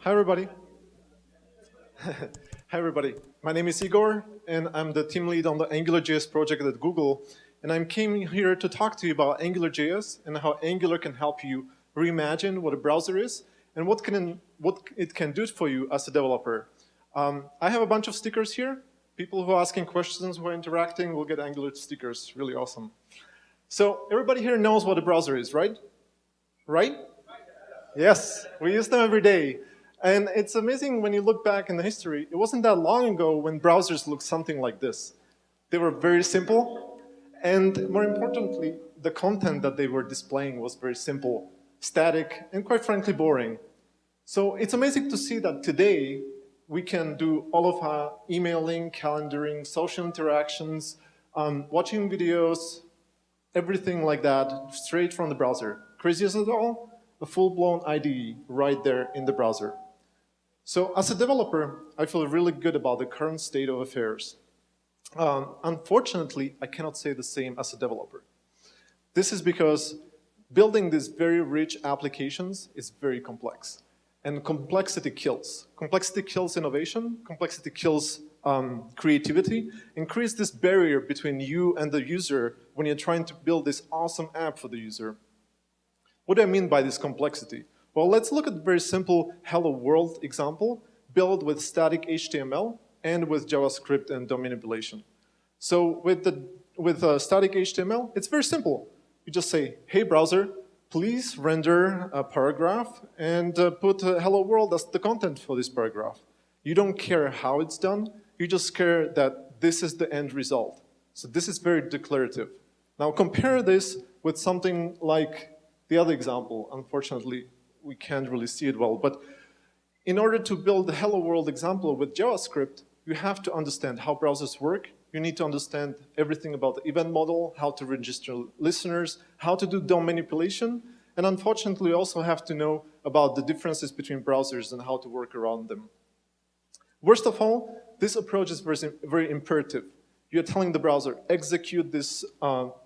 Hi, everybody. Hi, everybody. My name is Igor, and I'm the team lead on the AngularJS project at Google. And I came here to talk to you about AngularJS and how Angular can help you reimagine what a browser is and what it can do for you as a developer. I have a bunch of stickers here. People who are asking questions, who are interacting, will get Angular stickers. Really awesome. So everybody here knows what a browser is, right? Right? Yes, we use them every day. And it's amazing when you look back in the history, it wasn't that long ago when browsers looked something like this. They were very simple, and more importantly, the content that they were displaying was very simple, static, and quite frankly, boring. So it's amazing to see that today we can do all of our emailing, calendaring, social interactions, watching videos, everything like that, straight from the browser. Crazy as it all? A full-blown IDE right there in the browser. So as a developer, I feel really good about the current state of affairs. Unfortunately, I cannot say the same as a developer. This is because building these very rich applications is very complex. And complexity kills. Complexity kills innovation, complexity kills creativity, and creates this barrier between you and the user when you're trying to build this awesome app for the user. What do I mean by this complexity? Well, let's look at a very simple Hello World example built with static HTML and with JavaScript and DOM manipulation. So with static HTML, it's very simple. You just say, hey browser, please render a paragraph and put Hello World as the content for this paragraph. You don't care how it's done, you just care that this is the end result. So this is very declarative. Now compare this with something like the other example. Unfortunately, we can't really see it well, but in order to build the Hello World example with JavaScript, you have to understand how browsers work. You need to understand everything about the event model, how to register listeners, how to do DOM manipulation, and unfortunately, you also have to know about the differences between browsers and how to work around them. Worst of all, this approach is very imperative. You're telling the browser, execute this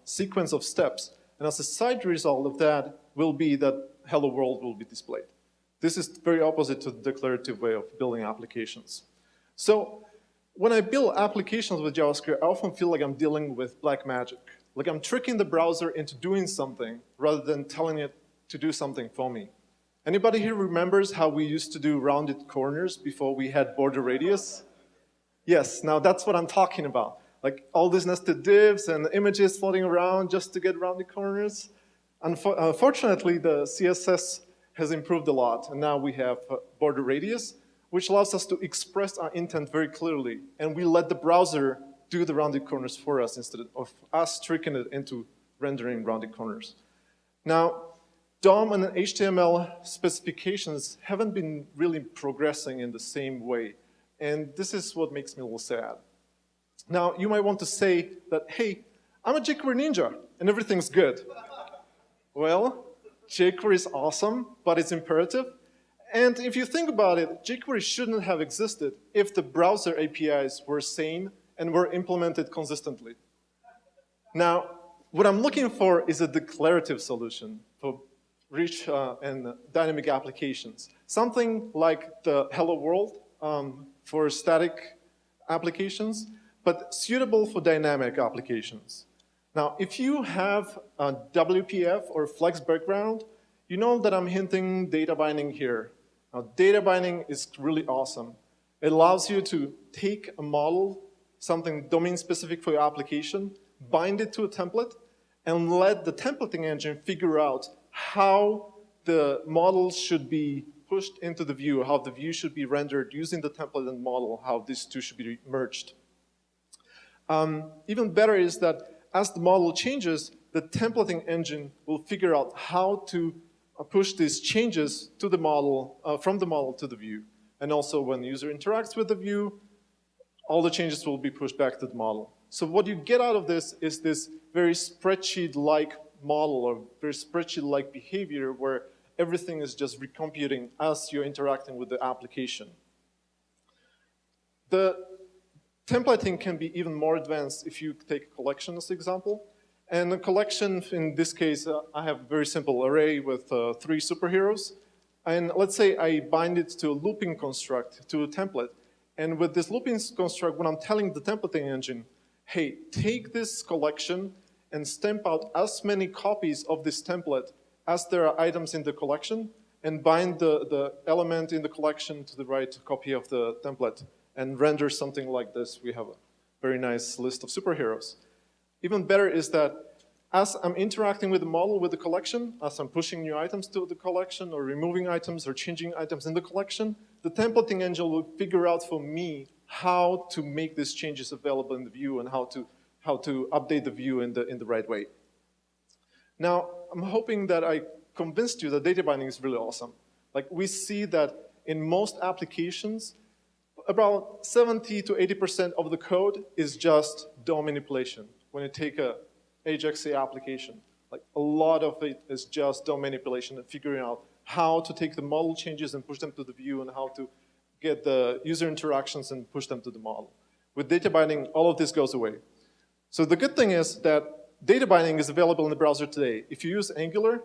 sequence of steps, and as a side result of that will be that Hello World will be displayed. This is very opposite to the declarative way of building applications. So when I build applications with JavaScript, I often feel like I'm dealing with black magic. Like I'm tricking the browser into doing something rather than telling it to do something for me. Anybody here remembers how we used to do rounded corners before we had border radius? Yes, now that's what I'm talking about. Like all these nested divs and images floating around just to get rounded corners. Unfortunately, the CSS has improved a lot, and now we have border radius, which allows us to express our intent very clearly, and we let the browser do the rounded corners for us instead of us tricking it into rendering rounded corners. Now, DOM and HTML specifications haven't been really progressing in the same way, and this is what makes me a little sad. Now, you might want to say that, hey, I'm a jQuery ninja, and everything's good. Well, jQuery is awesome, but it's imperative. And if you think about it, jQuery shouldn't have existed if the browser APIs were sane and were implemented consistently. Now, what I'm looking for is a declarative solution for rich and dynamic applications. Something like the Hello World for static applications, but suitable for dynamic applications. Now, if you have a WPF or Flex background, you know that I'm hinting data binding here. Now, data binding is really awesome. It allows you to take a model, something domain-specific for your application, bind it to a template, and let the templating engine figure out how the model should be pushed into the view, how the view should be rendered using the template and model, how these two should be merged. Even better is that as the model changes, the templating engine will figure out how to push these changes to the model, from the model to the view. And also when the user interacts with the view, all the changes will be pushed back to the model. So what you get out of this is this very spreadsheet-like model or very spreadsheet-like behavior where everything is just recomputing as you're interacting with the application. The templating can be even more advanced if you take a collection as an example. And a collection, in this case, I have a very simple array with 3 superheroes. And let's say I bind it to a looping construct, to a template. And with this looping construct, when I'm telling the templating engine, hey, take this collection and stamp out as many copies of this template as there are items in the collection, and bind the element in the collection to the right copy of the template, and render something like this. We have a very nice list of superheroes. Even better is that as I'm interacting with the model, with the collection, as I'm pushing new items to the collection, or removing items, or changing items in the collection, the templating engine will figure out for me how to make these changes available in the view, and how to update the view in the right way. Now, I'm hoping that I convinced you that data binding is really awesome. Like, we see that in most applications, about 70 to 80% of the code is just DOM manipulation. When you take a AJAX application, like, a lot of it is just DOM manipulation and figuring out how to take the model changes and push them to the view, and how to get the user interactions and push them to the model. With data binding, all of this goes away. So the good thing is that data binding is available in the browser today. If you use Angular,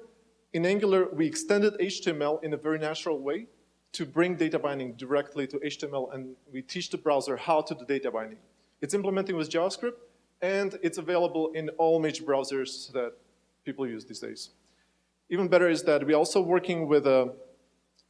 in Angular, we extended HTML in a very natural way to bring data binding directly to HTML, and we teach the browser how to do data binding. It's implementing with JavaScript, and it's available in all major browsers that people use these days. Even better is that we're also working with a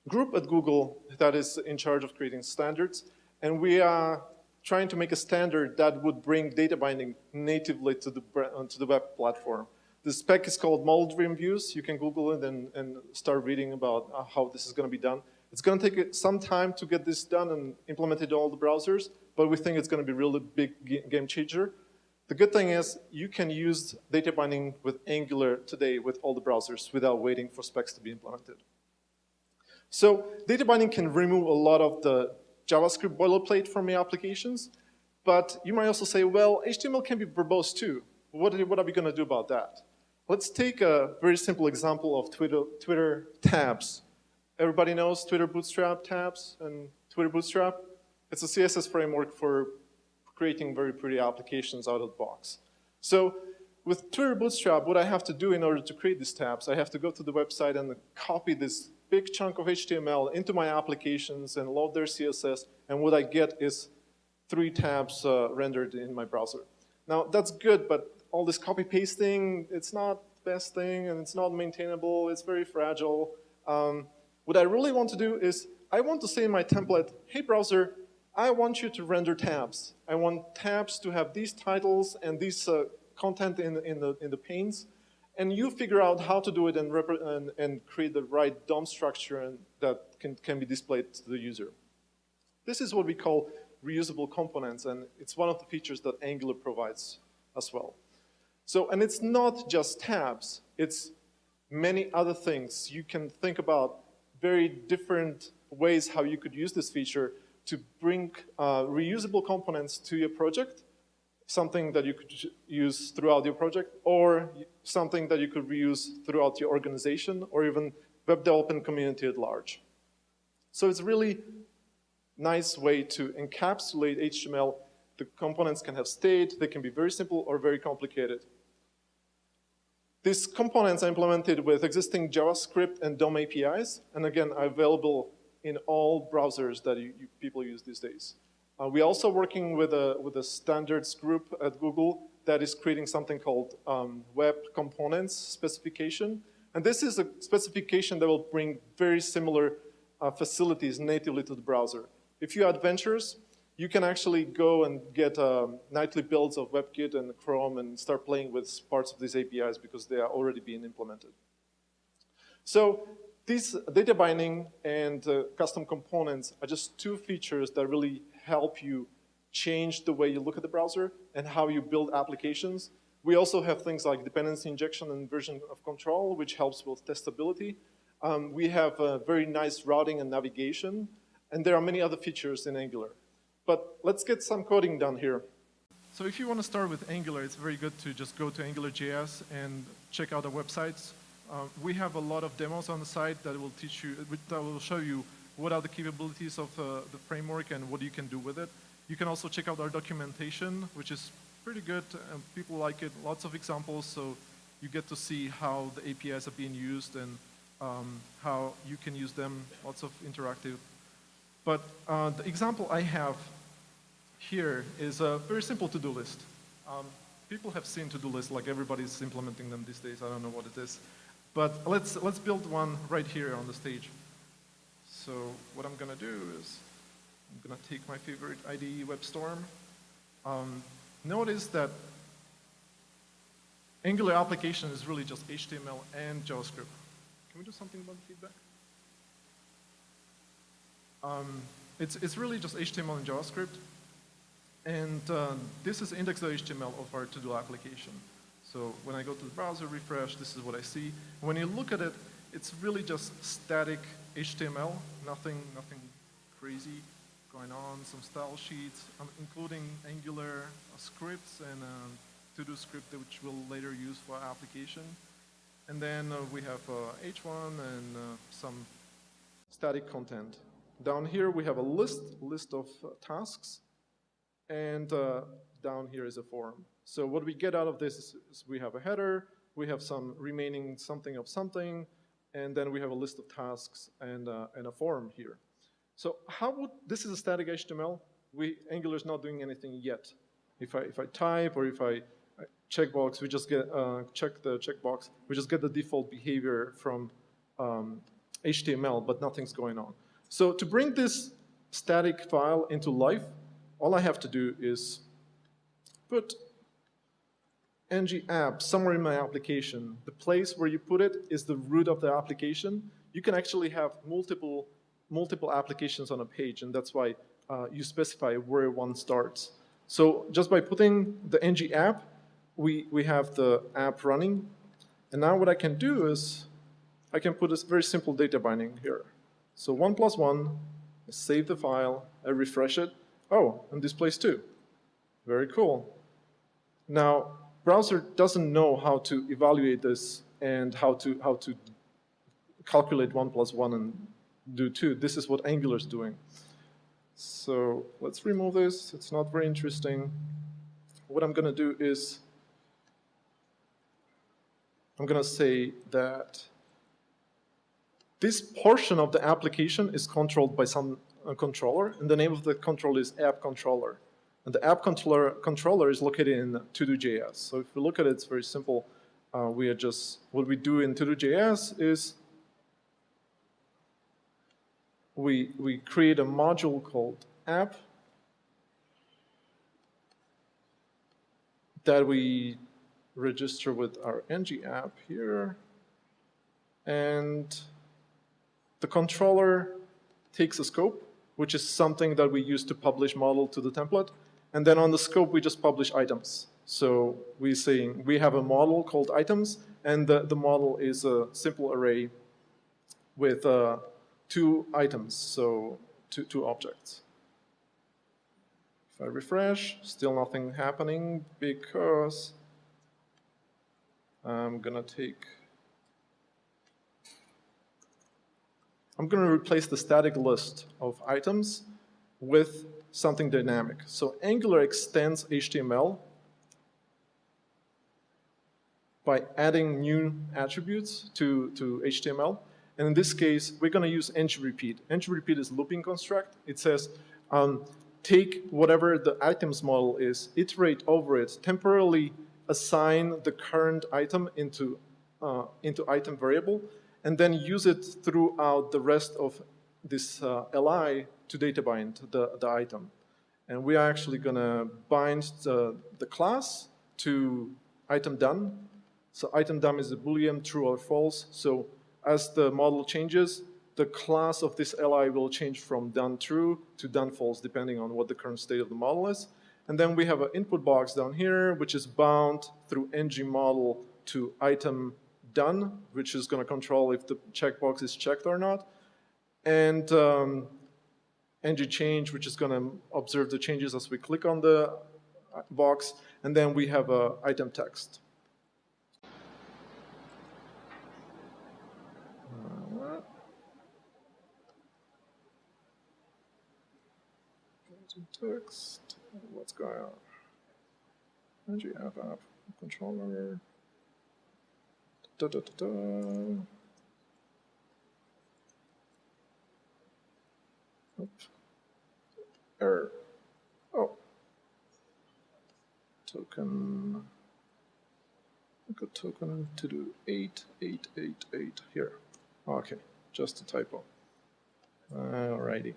group at Google that is in charge of creating standards, and we are trying to make a standard that would bring data binding natively to the web platform. The spec is called model-driven views. You can Google it and start reading about how this is going to be done. It's going to take some time to get this done and implemented in all the browsers, but we think it's going to be a really big game changer. The good thing is you can use data binding with Angular today with all the browsers without waiting for specs to be implemented. So data binding can remove a lot of the JavaScript boilerplate from your applications, but you might also say, well, HTML can be verbose too. What are we going to do about that? Let's take a very simple example of Twitter tabs. Everybody knows Twitter Bootstrap tabs and Twitter Bootstrap? It's a CSS framework for creating very pretty applications out of the box. So with Twitter Bootstrap, what I have to do in order to create these tabs, I have to go to the website and copy this big chunk of HTML into my applications and load their CSS, and what I get is 3 tabs rendered in my browser. Now, that's good, but all this copy pasting, it's not the best thing, and it's not maintainable, it's very fragile. What I really want to do is, I want to say in my template, hey browser, I want you to render tabs. I want tabs to have these titles and this content in the panes, and you figure out how to do it and create the right DOM structure and that can be displayed to the user. This is what we call reusable components, and it's one of the features that Angular provides as well. So, and it's not just tabs, it's many other things. You can think about very different ways how you could use this feature to bring reusable components to your project, something that you could use throughout your project, or something that you could reuse throughout your organization, or even web development community at large. So it's a really nice way to encapsulate HTML. The components can have state, they can be very simple or very complicated. These components are implemented with existing JavaScript and DOM APIs, and again, are available in all browsers that people use these days. We're also working with a standards group at Google that is creating something called Web Components Specification. And this is a specification that will bring very similar facilities natively to the browser. If you're adventurous, you can actually go and get nightly builds of WebKit and Chrome and start playing with parts of these APIs because they are already being implemented. So these data binding and custom components are just 2 features that really help you change the way you look at the browser and how you build applications. We also have things like dependency injection and version of control, which helps with testability. We have very nice routing and navigation, and there are many other features in Angular. But let's get some coding done here. So if you want to start with Angular, it's very good to just go to AngularJS and check out our websites. We have a lot of demos on the site that will teach you, that will show you what are the capabilities of the framework and what you can do with it. You can also check out our documentation, which is pretty good, and people like it. Lots of examples, so you get to see how the APIs are being used and how you can use them, lots of interactive. But the example I have here is a very simple to-do list. People have seen to-do lists, like everybody's implementing them these days. I don't know what it is. But let's build one right here on the stage. So what I'm going to do is I'm going to take my favorite IDE, WebStorm. Notice that Angular application is really just HTML and JavaScript. Can we do something about the feedback? It's really just HTML and JavaScript. And this is index.html of our to-do application. So when I go to the browser, refresh, this is what I see. When you look at it, it's really just static HTML, nothing crazy going on, some style sheets, including Angular scripts and to-do script which we'll later use for our application. And then we have H1 and some static content. Down here we have a list of tasks, and down here is a form. So what we get out of this is we have a header, we have some remaining something of something, and then we have a list of tasks and a form here. So how would, this is a static HTML. Angular is not doing anything yet. If I type or if I checkbox, we just get, check the checkbox, we just get the default behavior from HTML, but nothing's going on. So to bring this static file into life, all I have to do is put ng-app somewhere in my application. The place where you put it is the root of the application. You can actually have multiple applications on a page, and that's why you specify where one starts. So just by putting the ng-app, we have the app running. And now what I can do is I can put a very simple data binding here. So 1 + 1, I save the file, I refresh it. Oh, and displays 2. Very cool. Now, browser doesn't know how to evaluate this and how to calculate 1 + 1 and do 2. This is what Angular is doing. So let's remove this. It's not very interesting. What I'm going to do is I'm going to say that this portion of the application is controlled by some controller, and the name of the controller is app controller. And the app controller is located in ToDo.js. So if we look at it, it's very simple. What we do in ToDo.js is we create a module called app that we register with our ng-app here. And the controller takes a scope, which is something that we use to publish model to the template. And then on the scope, we just publish items. So we have a model called items, and the model is a simple array with 2 items, so two objects. If I refresh, still nothing happening because I'm going to replace the static list of items with something dynamic. So Angular extends HTML by adding new attributes to HTML. And in this case, we're going to use ng-repeat. ng-repeat is looping construct. It says, take whatever the items model is, iterate over it, temporarily assign the current item into item variable, and then use it throughout the rest of this li to data bind the item. And we are actually going to bind the class to item done. So item done is a Boolean, true or false. So as the model changes, the class of this li will change from done true to done false, depending on what the current state of the model is. And then we have an input box down here, which is bound through ng-model to item done, which is going to control if the checkbox is checked or not. And ng-change, which is going to observe the changes as we click on the box. And then we have an item text. Text, what's going on? ng-app controller. Error. Oh. Token. I got token to do 8888 here. Okay, just a typo. Alrighty.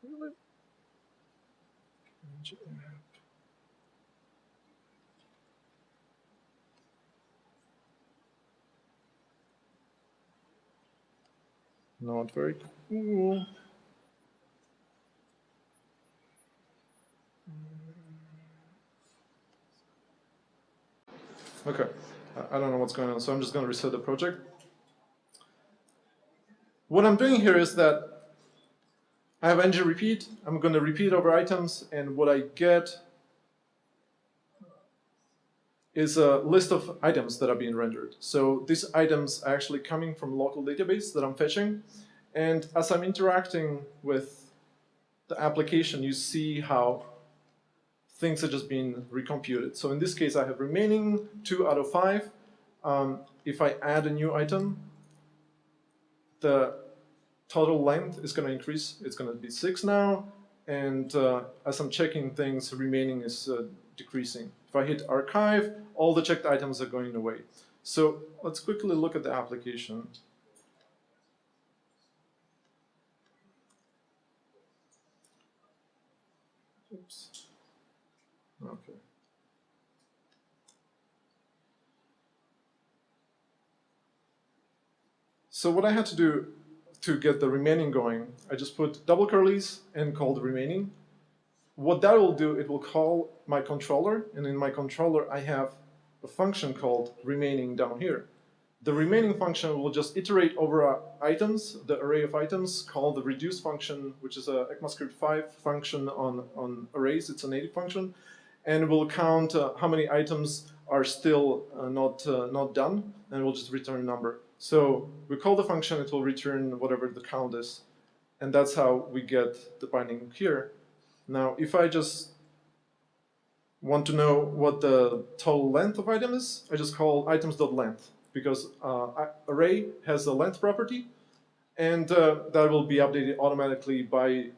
Really? Not very cool. Okay, I don't know what's going on, so I'm just going to reset the project. What I'm doing here is that I have ng repeat. I'm going to repeat over items, and what I get is a list of items that are being rendered. So these items are actually coming from local database that I'm fetching. And as I'm interacting with the application, you see how things are just being recomputed. So in this case, I have remaining 2 out of 5. If I add a new item, the total length is going to increase. It's going to be 6 now. And as I'm checking things, remaining is decreasing. If I hit archive, all the checked items are going away. So let's quickly look at the application. Oops. Okay. So what I had to do to get the remaining going, I just put double curlies and call the remaining. What that will do, it will call my controller, and in my controller I have a function called remaining down here. The remaining function will just iterate over items, the array of items, call the reduce function, which is a ECMAScript 5 function on arrays. It's a native function, and will count how many items are still not done, and we'll just return a number. So we call the function, it will return whatever the count is, and that's how we get the binding here. Now, if I just want to know what the total length of item is, I just call items.length, because array has a length property, and that will be updated automatically by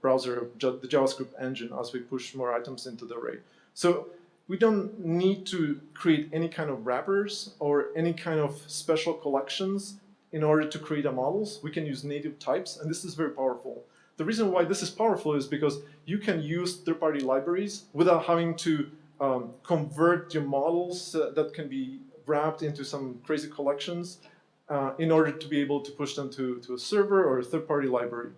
browser, the JavaScript engine, as we push more items into the array. So we don't need to create any kind of wrappers or any kind of special collections in order to create our models. We can use native types, and this is very powerful. The reason why this is powerful is because you can use third-party libraries without having to convert your models that can be wrapped into some crazy collections in order to be able to push them to a server or a third-party library.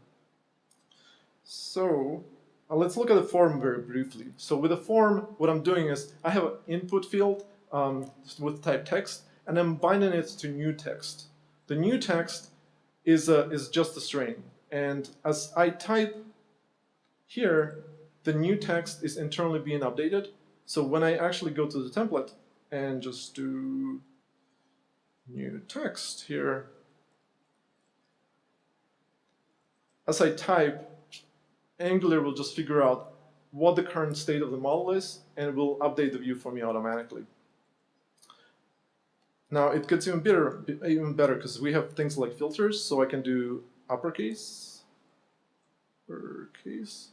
So let's look at the form very briefly. So with a form, what I'm doing is I have an input field with type text, and I'm binding it to new text. The new text is just a string. And as I type here, the new text is internally being updated. So when I actually go to the template and just do new text here, as I type, Angular will just figure out what the current state of the model is and will update the view for me automatically. Now it gets even better because we have things like filters, so I can do uppercase, lowercase,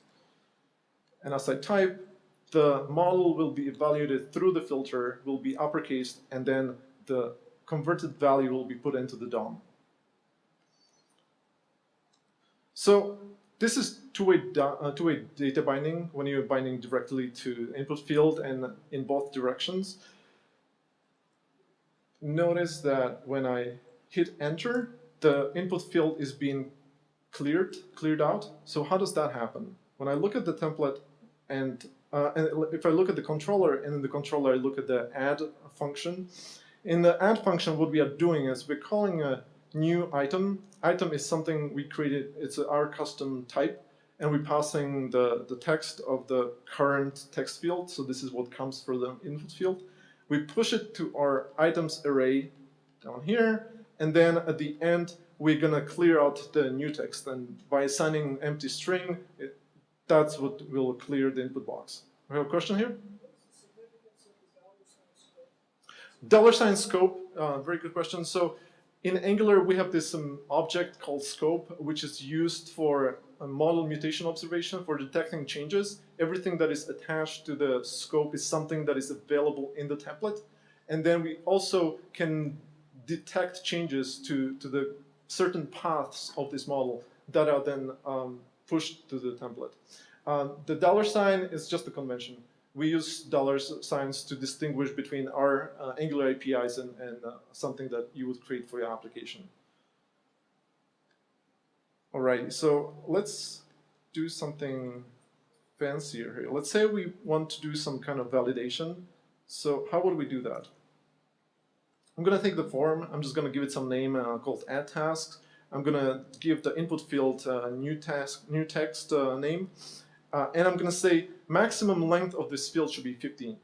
and as I type, the model will be evaluated through the filter, will be uppercased, and then the converted value will be put into the DOM. So this is two-way data binding when you're binding directly to the input field and in both directions. Notice that when I hit enter, the input field is being cleared out. So how does that happen? When I look at the template and if I look at the controller, and in the controller I look at the add function, in the add function what we are doing is we're calling a new item. Item is something we created, it's our custom type, and we're passing the text of the current text field, so this is what comes for the input field. We push it to our items array down here, and then at the end, we're gonna clear out the new text. And by assigning empty string, that's what will clear the input box. We have a question here? $sign scope, very good question. So in Angular, we have this object called scope, which is used for a model mutation observation for detecting changes. Everything that is attached to the scope is something that is available in the template. And then we also can detect changes to the certain paths of this model that are then pushed to the template. The $sign is just a convention. We use $signs to distinguish between our Angular APIs and something that you would create for your application. All right, so let's do something fancier here. Let's say we want to do some kind of validation. So how would we do that? I'm going to take the form. I'm just going to give it some name called add tasks. I'm going to give the input field new text name. And I'm going to say maximum length of this field should be 15.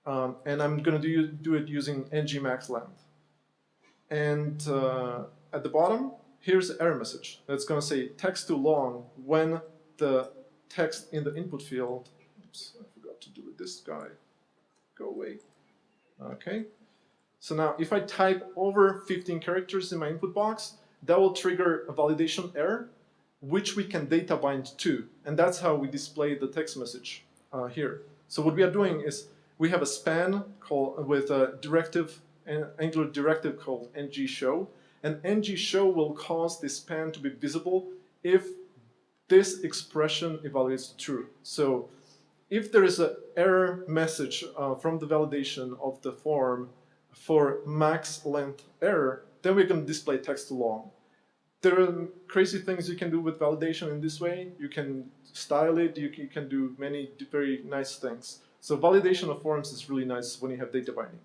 And I'm going to do it using ngMaxLength. And at the bottom, here's the error message. That's going to say text too long when the text in the input field, oops, I forgot to do it, this guy, go away. Okay. So now if I type over 15 characters in my input box, that will trigger a validation error, which we can data bind to. And that's how we display the text message here. So what we are doing is we have a span with a directive, an Angular directive called ngShow. And ngShow will cause this span to be visible if this expression evaluates true. So if there is an error message from the validation of the form for max length error, then we can display text too long. There are crazy things you can do with validation in this way. You can style it, you can do many very nice things. So validation of forms is really nice when you have data binding.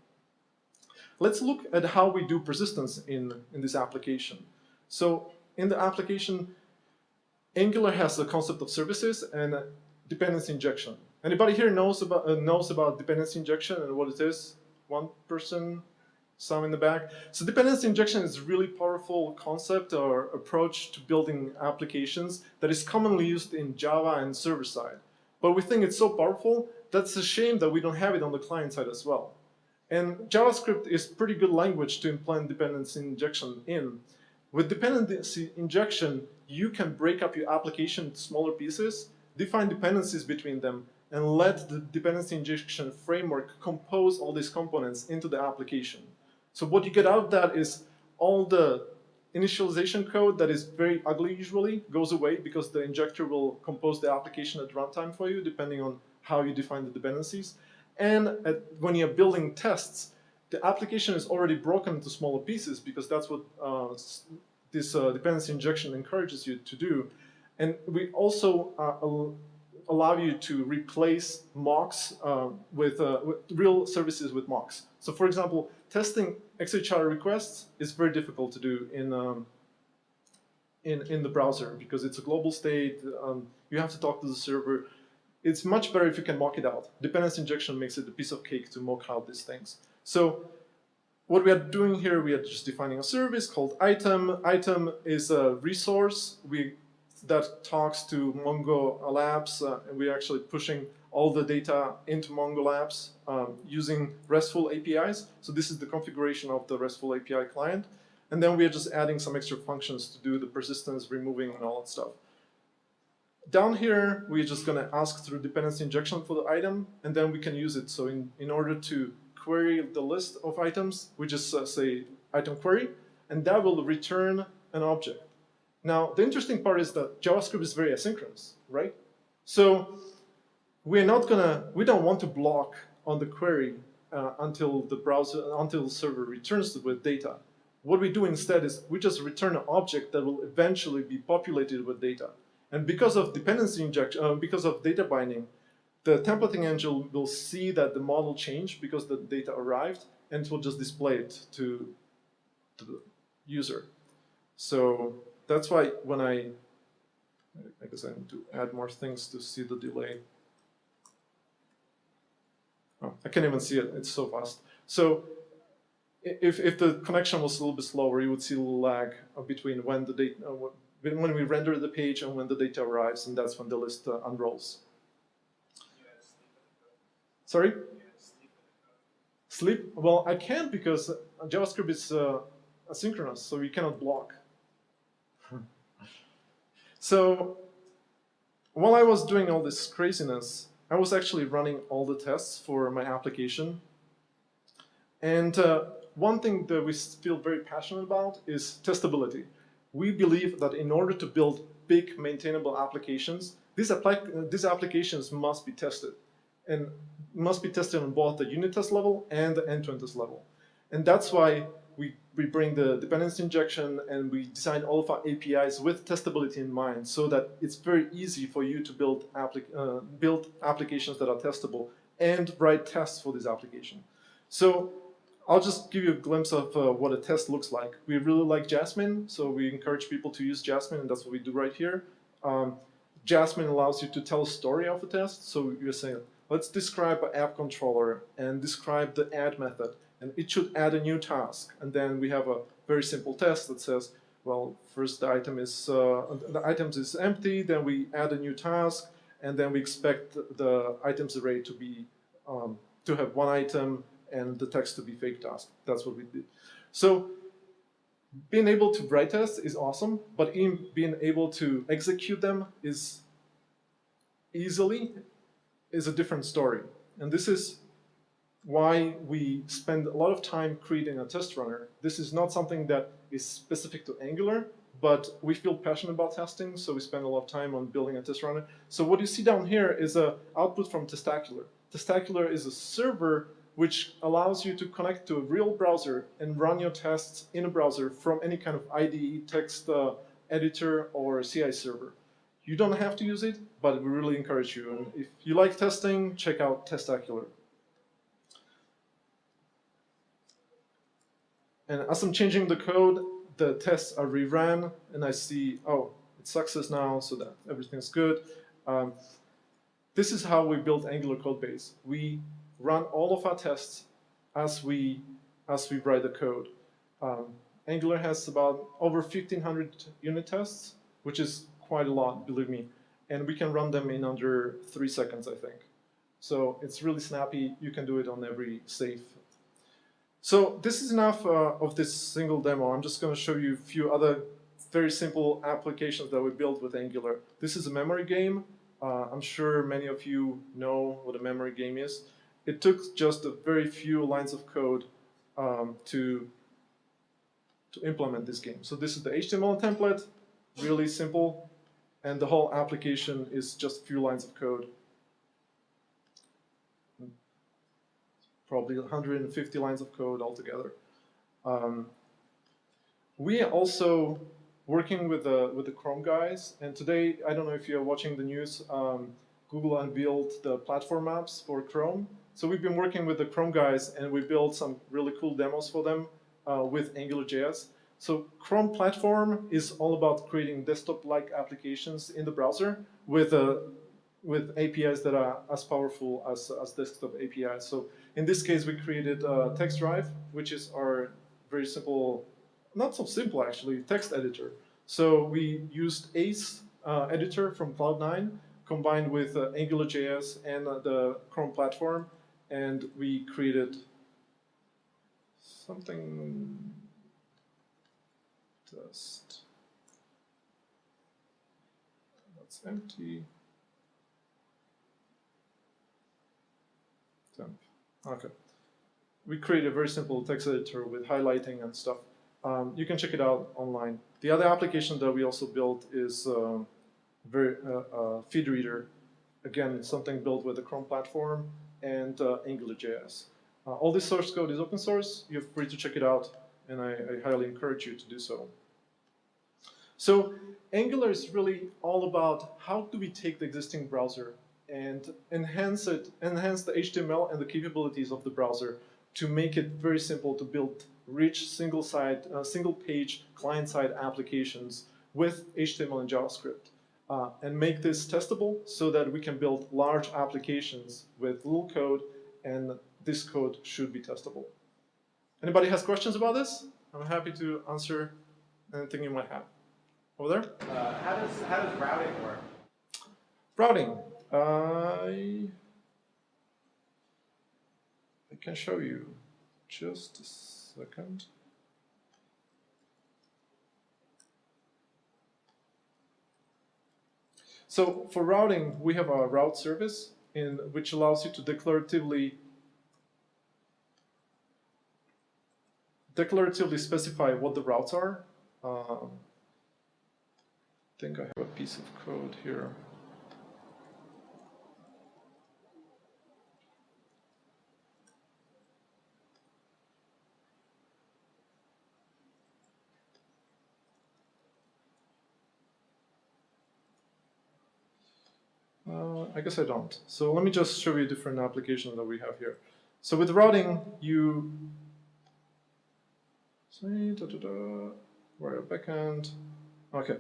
Let's look at how we do persistence in this application. So in the application, Angular has the concept of services and dependency injection. Anybody here knows about dependency injection and what it is? One person? Some in the back. So dependency injection is a really powerful concept or approach to building applications that is commonly used in Java and server side. But we think it's so powerful, that's a shame that we don't have it on the client side as well. And JavaScript is a pretty good language to implement dependency injection in. With dependency injection, you can break up your application into smaller pieces, define dependencies between them, and let the dependency injection framework compose all these components into the application. So what you get out of that is all the initialization code that is very ugly usually goes away because the injector will compose the application at runtime for you depending on how you define the dependencies. And when you're building tests, the application is already broken into smaller pieces because that's what this dependency injection encourages you to do. And we also allow you to replace mocks with real services with mocks. So for example, testing XHR requests is very difficult to do in the browser because it's a global state. You have to talk to the server. It's much better if you can mock it out. Dependency injection makes it a piece of cake to mock out these things. So what we are doing here, we are just defining a service called item. Item is a resource that talks to Mongo Labs, and we're actually pushing all the data into Mongo Labs using RESTful APIs. So this is the configuration of the RESTful API client. And then we're just adding some extra functions to do the persistence, removing, and all that stuff. Down here, we're just going to ask through dependency injection for the item, and then we can use it. So in order to query the list of items, we just say item query, and that will return an object. Now, the interesting part is that JavaScript is very asynchronous, right? So we don't want to block on the query until the server returns with data. What we do instead is we just return an object that will eventually be populated with data. And because of dependency injection, because of data binding, the templating engine will see that the model changed because the data arrived, and it will just display it to the user. So that's why when I guess I need to add more things to see the delay. Oh, I can't even see it, it's so fast. So if the connection was a little bit slower, you would see a little lag between when the data, when we render the page and when the data arrives, and that's when the list unrolls. Sorry? Sleep? Well, I can't because JavaScript is asynchronous, so you cannot block. So while I was doing all this craziness, I was actually running all the tests for my application. And one thing that we feel very passionate about is testability. We believe that in order to build big maintainable applications, these applications must be tested. And must be tested on both the unit test level and the end-to-end test level. And that's why we bring the dependency injection and we design all of our APIs with testability in mind so that it's very easy for you to build applications that are testable and write tests for this application. So I'll just give you a glimpse of what a test looks like. We really like Jasmine, so we encourage people to use Jasmine, and that's what we do right here. Jasmine allows you to tell a story of a test, so you're saying, let's describe an app controller and describe the add method, and it should add a new task. And then we have a very simple test that says, well, first the items is empty, then we add a new task, and then we expect the items array to be to have one item and the text to be fake task. That's what we did. So being able to write tests is awesome, but being able to execute them is a different story. And this is why we spend a lot of time creating a test runner. This is not something that is specific to Angular, but we feel passionate about testing, so we spend a lot of time on building a test runner. So what you see down here is an output from Testacular. Testacular is a server which allows you to connect to a real browser and run your tests in a browser from any kind of IDE, text editor, or CI server. You don't have to use it, but we really encourage you. And if you like testing, check out Testacular. And as I'm changing the code, the tests are reran, and I see, oh, it's success now, so that everything's good. This is how we build Angular code base. We run all of our tests as we write the code. Angular has about over 1,500 unit tests, which is quite a lot, believe me. And we can run them in under 3 seconds, I think. So it's really snappy. You can do it on every safe. So this is enough of this single demo. I'm just going to show you a few other very simple applications that we built with Angular. This is a memory game. I'm sure many of you know what a memory game is. It took just a very few lines of code to implement this game. So this is the HTML template, really simple, and the whole application is just a few lines of code. Probably 150 lines of code altogether. We are also working with the Chrome guys, and today, I don't know if you're watching the news, Google unveiled the platform maps for Chrome. So we've been working with the Chrome guys, and we built some really cool demos for them with AngularJS. So Chrome platform is all about creating desktop-like applications in the browser with APIs that are as powerful as desktop APIs. So in this case, we created TextDrive, which is our very simple, not so simple actually, text editor. So we used Ace editor from Cloud9 combined with AngularJS and the Chrome platform, and we created something. Test. That's empty. Temp. Okay. We created a very simple text editor with highlighting and stuff. You can check it out online. The other application that we also built is feed reader. Again, something built with the Chrome platform and AngularJS. All this source code is open source. You're free to check it out, and I highly encourage you to do so. So Angular is really all about how do we take the existing browser and enhance the HTML and the capabilities of the browser to make it very simple to build rich single-page client-side applications with HTML and JavaScript, and make this testable so that we can build large applications with little code, and this code should be testable. Anybody has questions about this? I'm happy to answer anything you might have. Over there? How does routing work? Routing. I can show you. Just a second. So for routing, we have a route service which allows you to declaratively specify what the routes are. I think I have a piece of code here. I guess I don't. So let me just show you different applications that we have here. So with routing, you say, where a backend. Okay.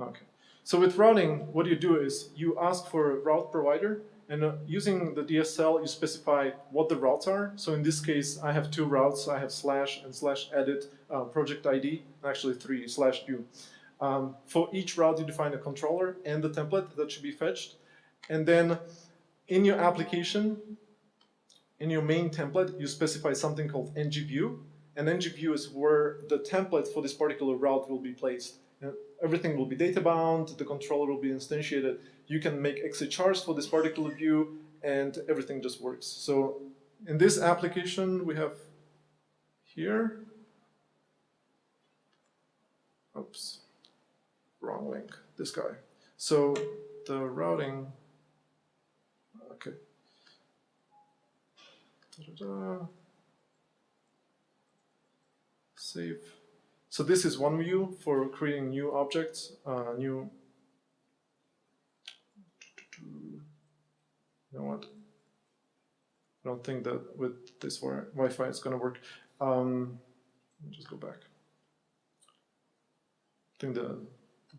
Okay. So with routing, what you do is you ask for a route provider, and using the DSL, you specify what the routes are. So in this case, I have two routes. I have slash and slash edit project ID, actually three, slash do. For each route, you define a controller and the template that should be fetched. And then in your application, in your main template, you specify something called ngView. And ngView is where the template for this particular route will be placed. And everything will be data bound, the controller will be instantiated. You can make XHRs for this particular view, and everything just works. So in this application, we have here, oops. Wrong link, this guy. So the routing, okay. Save. So this is one view for creating new objects, You know what? I don't think that with this Wi-Fi it's going to work. Let me just go back. I think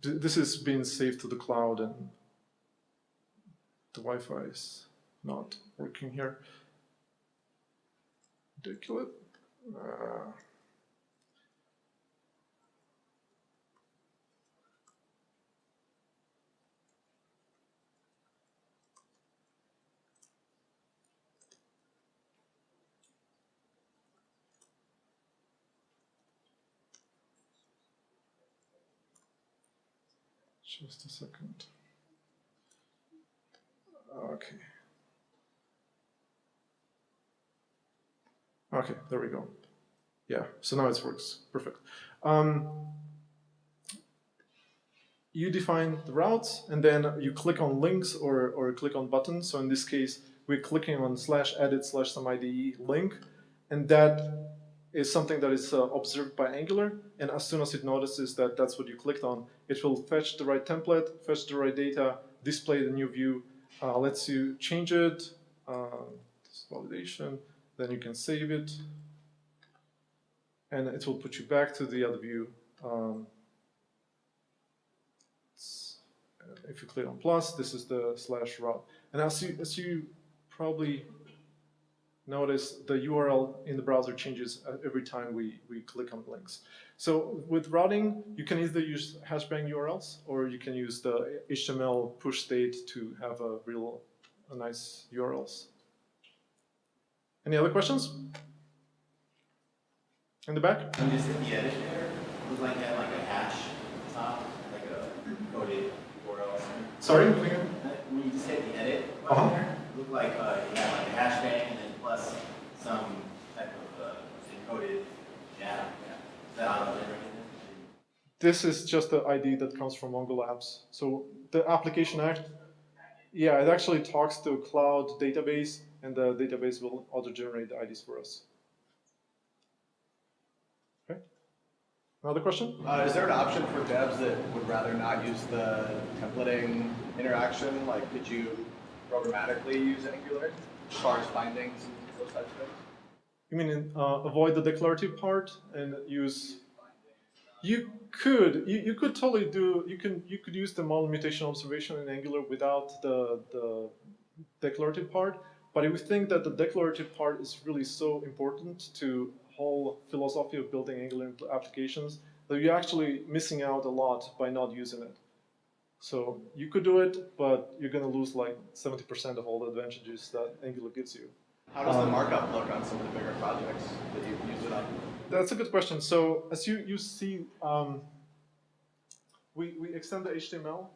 this is being saved to the cloud, and the Wi-Fi is not working here. Ridiculous. Just a second. Okay. Okay, there we go. Yeah, so now it works. Perfect. You define the routes, and then you click on links or click on buttons. So in this case, we're clicking on slash edit slash some IDE link, and that is something that is observed by Angular. And as soon as it notices that that's what you clicked on, it will fetch the right template, fetch the right data, display the new view, lets you change it, this validation, then you can save it, and it will put you back to the other view. If you click on plus, this is the slash route. And as you probably notice, the URL in the browser changes every time we click on links. So with routing, you can either use hashbang URLs, or you can use the HTML push state to have a nice URLs. Any other questions? In the back? When you just hit the edit there, it was like it had like a hash top, like a coded URL. Sorry? When you just hit the edit button there, it looked like you had like a hashbang and then plus some type of encoded data. Is that auto-generated? This is just the ID that comes from Mongo Labs. So the application yeah, it actually talks to a cloud database, and the database will auto-generate the IDs for us. Okay. Another question? Is there an option for devs that would rather not use the templating interaction? Like, could you programmatically use Angular as far as findings and those types of things? You mean avoid the declarative part and use? You could totally do. You could use the model mutation observation in Angular without the declarative part. But we think that the declarative part is really so important to whole philosophy of building Angular applications that you're actually missing out a lot by not using it. So you could do it, but you're going to lose like 70% of all the advantages that Angular gives you. How does the markup look on some of the bigger projects that you've used it on? That's a good question. So as you see, we extend the HTML.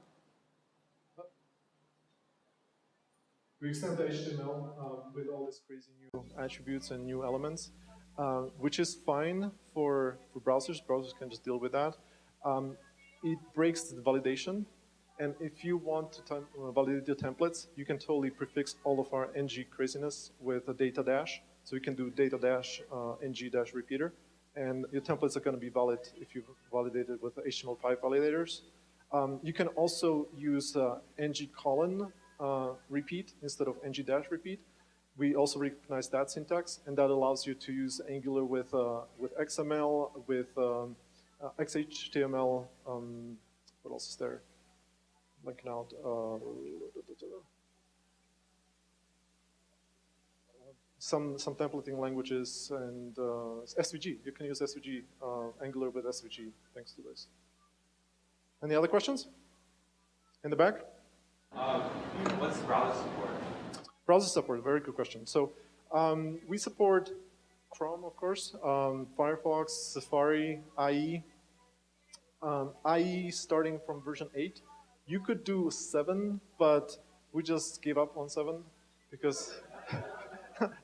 We extend the HTML with all these crazy new attributes and new elements, which is fine for browsers. Browsers can just deal with that. It breaks the validation. And if you want to validate your templates, you can totally prefix all of our ng craziness with a data dash. So you can do data dash ng dash repeater. And your templates are going to be valid if you've validated with HTML5 validators. You can also use ng colon repeat instead of ng dash repeat. We also recognize that syntax, and that allows you to use Angular with XML, with XHTML. What else is there? Linking out. Some templating languages and SVG. You can use SVG, Angular with SVG, thanks to this. Any other questions? In the back? What's browser support? Browser support, very good question. So we support Chrome, of course, Firefox, Safari, IE. IE starting from version 8. You could do 7, but we just gave up on 7 because,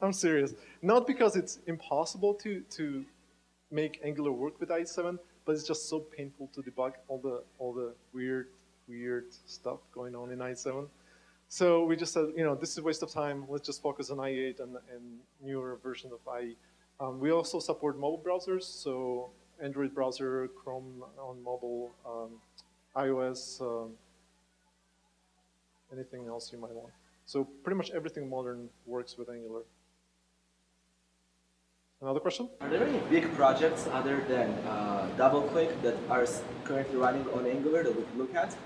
I'm serious. Not because it's impossible to make Angular work with IE7, but it's just so painful to debug all the weird stuff going on in IE7. So we just said, this is a waste of time. Let's just focus on IE8 and newer version of IE. We also support mobile browsers, so Android browser, Chrome on mobile, iOS, anything else you might want. So pretty much everything modern works with Angular. Another question? Are there any big projects other than DoubleClick that are currently running on Angular that we can look at?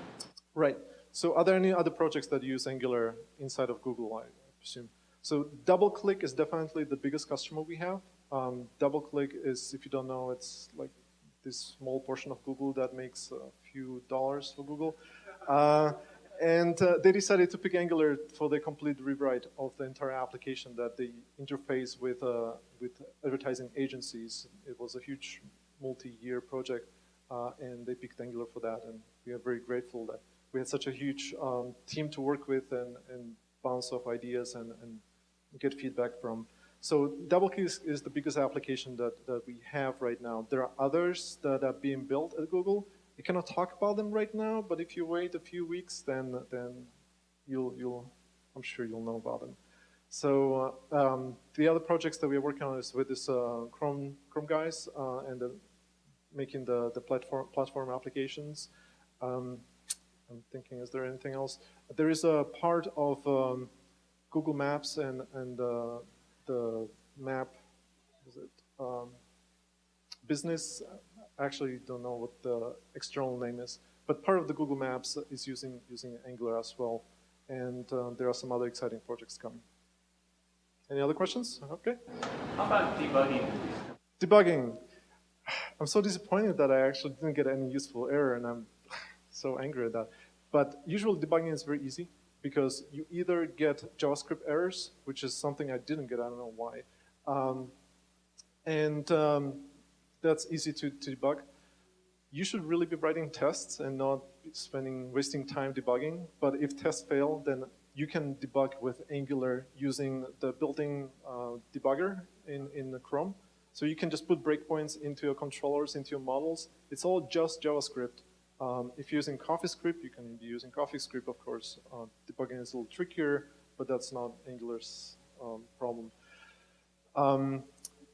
Right. So are there any other projects that use Angular inside of Google, I presume? So DoubleClick is definitely the biggest customer we have. DoubleClick is, if you don't know, it's like this small portion of Google that makes a few dollars for Google. And they decided to pick Angular for the complete rewrite of the entire application that they interface with advertising agencies. It was a huge multi-year project, and they picked Angular for that. And we are very grateful that we had such a huge team to work with and bounce off ideas and get feedback from. So DoubleClick is the biggest application that we have right now. There are others that are being built at Google. We cannot talk about them right now, but if you wait a few weeks, then I'm sure you'll know about them. So the other projects that we're working on is with this Chrome guys and making the platform applications. I'm thinking, is there anything else? There is a part of Google Maps and the map, is it business? I actually don't know what the external name is, but part of the Google Maps is using Angular as well, and there are some other exciting projects coming. Any other questions? Okay. How about debugging? Debugging. I'm so disappointed that I actually didn't get any useful error, and I'm so angry at that. But usually debugging is very easy because you either get JavaScript errors, which is something I didn't get, I don't know why, that's easy to debug. You should really be writing tests and not wasting time debugging. But if tests fail, then you can debug with Angular using the built-in debugger in Chrome. So you can just put breakpoints into your controllers, into your models. It's all just JavaScript. If you're using CoffeeScript, you can be using CoffeeScript, of course. Debugging is a little trickier, but that's not Angular's problem.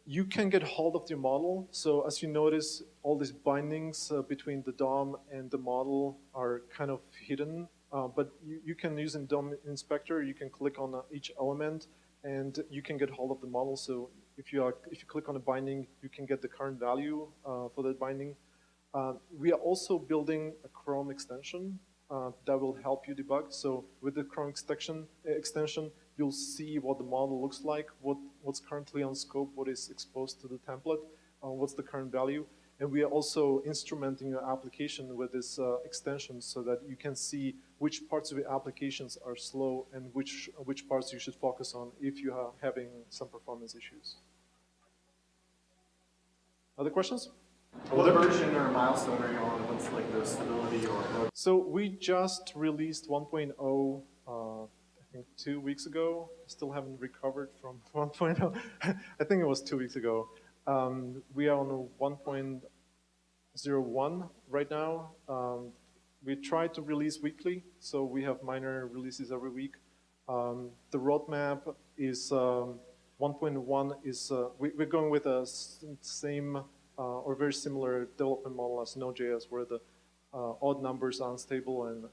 You can get hold of your model. So as you notice, all these bindings between the DOM and the model are kind of hidden. But you can use in DOM inspector, you can click on each element and you can get hold of the model. So if you click on a binding, you can get the current value for that binding. We are also building a Chrome extension that will help you debug. So with the Chrome extension, you'll see what the model looks like, what's currently on scope, what is exposed to the template, what's the current value. And we are also instrumenting your application with this extension so that you can see which parts of your applications are slow and which parts you should focus on if you are having some performance issues. Other questions? What version or milestone are you on? What's like the stability or? So we just released 1.0, I think 2 weeks ago. Still haven't recovered from 1.0. I think it was 2 weeks ago. We are on 1.01 right now. We try to release weekly, so we have minor releases every week. The roadmap is 1.1 is, we're going with a same or very similar development model as Node.js, where the odd numbers are unstable and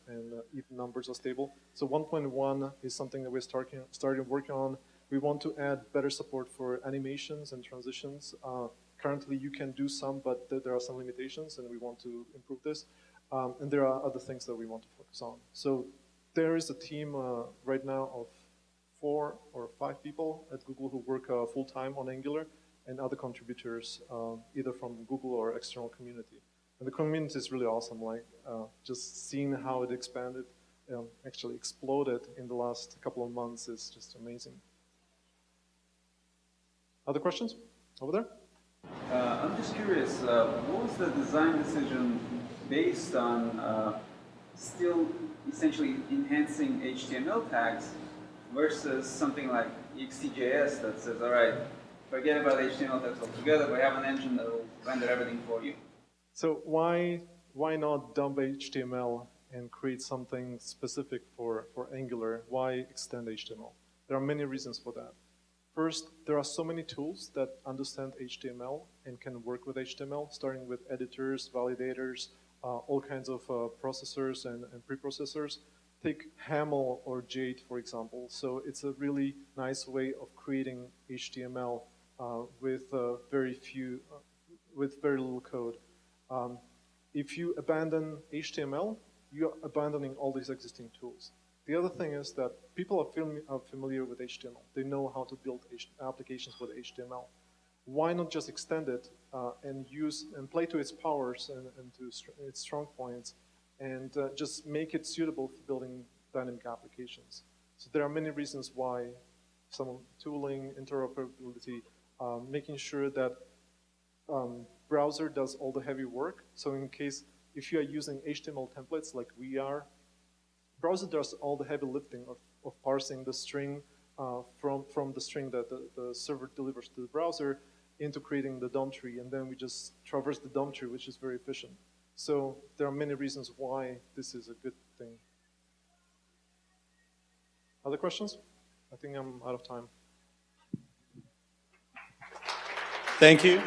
even numbers are stable. So 1.1 is something that we're starting working on. We want to add better support for animations and transitions. Currently, you can do some, but there are some limitations, and we want to improve this. And there are other things that we want to focus on. So there is a team right now of 4 or 5 people at Google who work full-time on Angular, and other contributors, either from Google or external community. And the community is really awesome, like just seeing how it expanded, actually exploded in the last couple of months is just amazing. Other questions? Over there? I'm just curious, what was the design decision based on still essentially enhancing HTML tags versus something like ext.js that says, all right, forget about HTML tags altogether, we have an engine that will render everything for you. So why not dump HTML and create something specific for Angular? Why extend HTML? There are many reasons for that. First, there are so many tools that understand HTML and can work with HTML, starting with editors, validators, all kinds of processors and preprocessors. Take Haml or Jade, for example. So it's a really nice way of creating HTML with very little code. If you abandon HTML, you're abandoning all these existing tools. The other thing is that people are familiar with HTML. They know how to build applications with HTML. Why not just extend it and play to its powers and to its strong points, and just make it suitable for building dynamic applications? So there are many reasons why: some tooling, interoperability, making sure that browser does all the heavy work. So in case if you are using HTML templates like we are, browser does all the heavy lifting of parsing the string from the string that the server delivers to the browser into creating the DOM tree, and then we just traverse the DOM tree, which is very efficient. So there are many reasons why this is a good thing. Other questions? I think I'm out of time. Thank you.